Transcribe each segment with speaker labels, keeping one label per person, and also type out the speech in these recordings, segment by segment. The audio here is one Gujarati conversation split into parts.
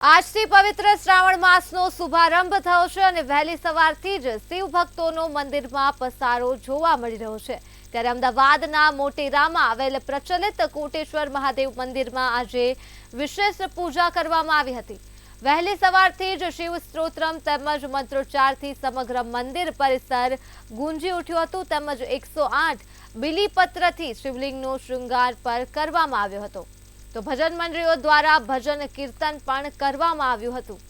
Speaker 1: આજથી પવિત્ર શ્રાવણ માસનો શુભારંભ થયો છે અને વહેલી સવારથી જ શિવ ભક્તોનો મંદિરમાં પસારો જોવા મળી રહ્યો છે। ત્યારે અમદાવાદના મોટેરામાં આવેલ પ્રચલિત કોટેશ્વર મહાદેવ મંદિરમાં આજે વિશેષ પૂજા કરવામાં આવી હતી। વહેલી સવારથી જ શિવ સ્તોત્રમ તેમજ મંત્રોચ્ચારથી સમગ્ર મંદિર પરિસર ગુંજી ઉઠ્યું હતું તેમજ 108 બીલીપત્રથી શિવલિંગનો શૃંગાર પણ કરવામાં આવ્યો હતો। તો ભજન મંડળીઓ દ્વારા ભજન કીર્તન પણ કરવામાં આવ્યું હતું।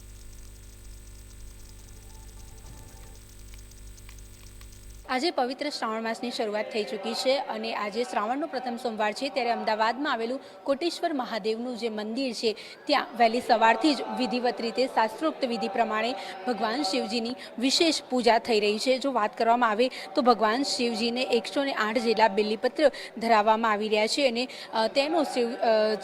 Speaker 2: આજે પવિત્ર શ્રાવણ માસની શરૂઆત થઈ ચૂકી છે અને આજે શ્રાવણનો પ્રથમ સોમવાર છે ત્યારે અમદાવાદમાં આવેલું કોટેશ્વર મહાદેવનું જે મંદિર છે ત્યાં વહેલી સવારથી જ વિધિવત રીતે શાસ્ત્રોક્ત વિધિ પ્રમાણે ભગવાન શિવજીની વિશેષ પૂજા થઈ રહી છે। જો વાત કરવામાં આવે તો ભગવાન શિવજીને 108 જેટલા બિલીપત્ર ધરાવવામાં આવી રહ્યા છે અને તેનો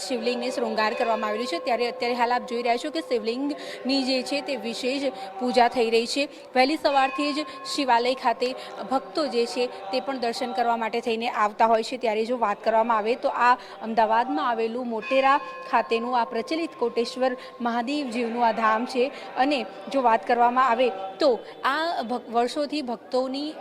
Speaker 2: શિવલિંગને શૃંગાર કરવામાં આવેલું છે। ત્યારે અત્યારે હાલ આપ જોઈ રહ્યા છો કે શિવલિંગની જે છે તે વિશેષ પૂજા થઈ રહી છે। વહેલી સવારથી જ શિવાલય ખાતે ભક્તો જે છે તે પણ દર્શન કરવા માટે થઈને આવતા હોય છે। ત્યારે જો વાત કરવામાં આવે તો આ અમદાવાદમાં આવેલું મોટેરા ખાતેનું આ પ્રચલિત કોટેશ્વર મહાદેવજીનું આ ધામ છે અને જો વાત કરવામાં આવે તો આ વર્ષોથી ભક્તોની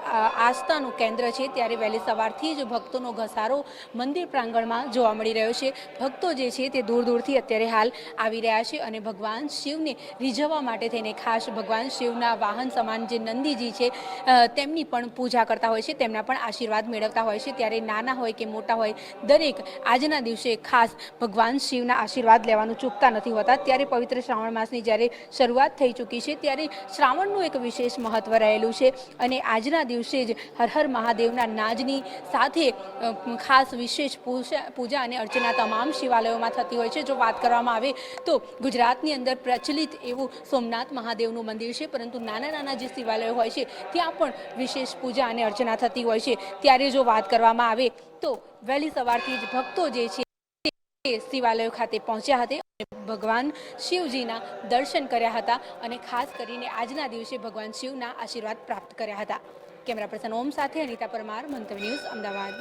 Speaker 2: આસ્થાનું કેન્દ્ર છે। ત્યારે વહેલી સવારથી જ ભક્તોનો ઘસારો મંદિર પ્રાંગણમાં જોવા મળી રહ્યો છે। ભક્તો જે છે તે દૂર દૂરથી અત્યારે હાલ આવી રહ્યા છે અને ભગવાન શિવને રીઝવવા માટે થઈને ખાસ ભગવાન શિવના વાહન સમાન જે નંદીજી છે તેમની પણ પૂજા કરતા હોય છે, તેમના પણ આશીર્વાદ મેળવતા હોય છે। ત્યારે નાના હોય કે મોટા હોય દરેક આજના દિવસે ખાસ ભગવાન શિવના આશીર્વાદ લેવાનું ચૂકતા નથી હોતા। ત્યારે પવિત્ર શ્રાવણ માસની જ્યારે શરૂઆત થઈ ચૂકી છે ત્યારે શ્રાવણનું એક વિશેષ મહત્વ રહેલું છે અને આજના દિવસે જ હર હર મહાદેવના નાદની સાથે ખાસ વિશેષ પૂજા અને અર્ચના તમામ શિવાલયોમાં થતી હોય છે। જો વાત કરવામાં આવે તો ગુજરાતની અંદર પ્રચલિત એવું સોમનાથ મહાદેવનું મંદિર છે, પરંતુ નાના નાના જે શિવાલયો હોય છે ત્યાં પણ વિશેષ પૂજા અને અર્ચના થતી હોય છે। ત્યારે જો વાત કરવામાં આવે તો વહેલી સવારથી જ ભક્તો જે છે તે શિવાલયો ખાતે પહોંચ્યા હતા અને ભગવાન શિવજીના દર્શન કર્યા હતા અને ખાસ કરીને આજના દિવસે ભગવાન શિવના આશીર્વાદ પ્રાપ્ત કર્યા હતા। કેમેરા પર્સન ઓમ સાથે અનિતા પરમાર, મંતવ્ય ન્યૂઝ, અમદાવાદ।